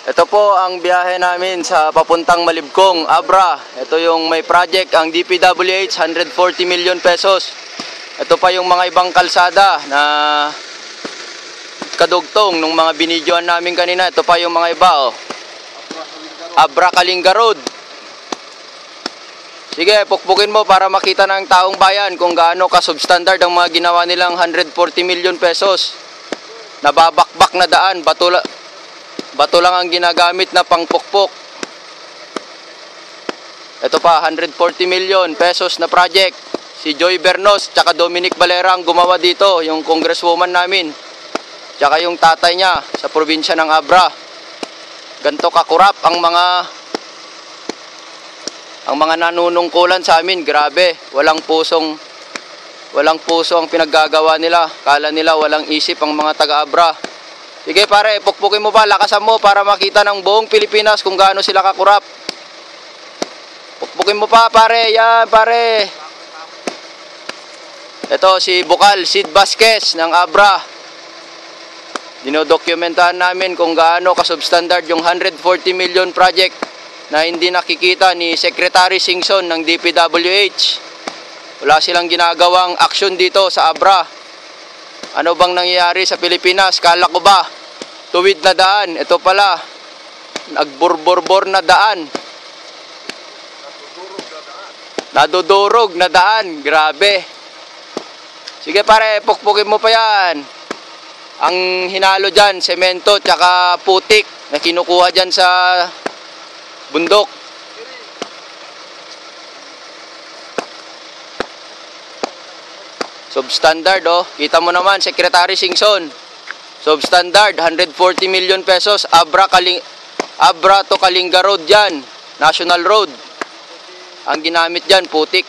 Ito po ang biyahe namin sa papuntang Malibkong, Abra. Ito yung may project, ang DPWH, 140 million pesos. Ito pa yung mga ibang kalsada na kadugtong nung mga binidyoan namin kanina. Ito pa yung mga iba, oh. Abra Kalinga Road. Sige, pukpukin mo para makita ng taong bayan kung gaano ka-substandard ang mga ginawa nilang 140 million pesos. Nababakbak na daan, bato lang ang ginagamit na pangpukpok. Ito pa, 140 million pesos na project. Si Joy Bernos, tsaka Dominic Valera ang gumawa dito, yung congresswoman namin. Tsaka yung tatay niya sa probinsya ng Abra. Ganto kakurap ang mga nanunungkulan sa amin. Grabe, walang puso ang pinaggagawa nila. Kala nila walang isip ang mga taga-Abra. Sige pare, pukpukin mo pa, lakasan mo para makita ng buong Pilipinas kung gaano sila kakurap. Pukpukin mo pa pare, yan pare. Ito si Bukal, Sid Vasquez ng Abra. Dinodokumentahan namin kung gaano ka-substandard yung 140 million project na hindi nakikita ni Secretary Singson ng DPWH. Wala silang ginagawang aksyon dito sa Abra. Ano bang nangyayari sa Pilipinas? Kala ko ba tuwid na daan? Ito pala, nagburborbor na daan. Nadudurog na daan. Grabe. Sige pare, pukpukin mo pa yan. Ang hinalo dyan, semento tsaka putik na kinukuha dyan sa bundok. Substandard, oh. Kita mo naman, Secretary Singson. Substandard, 140 million pesos. Abra to Kalinga Road yan. National Road. Ang ginamit dyan, putik.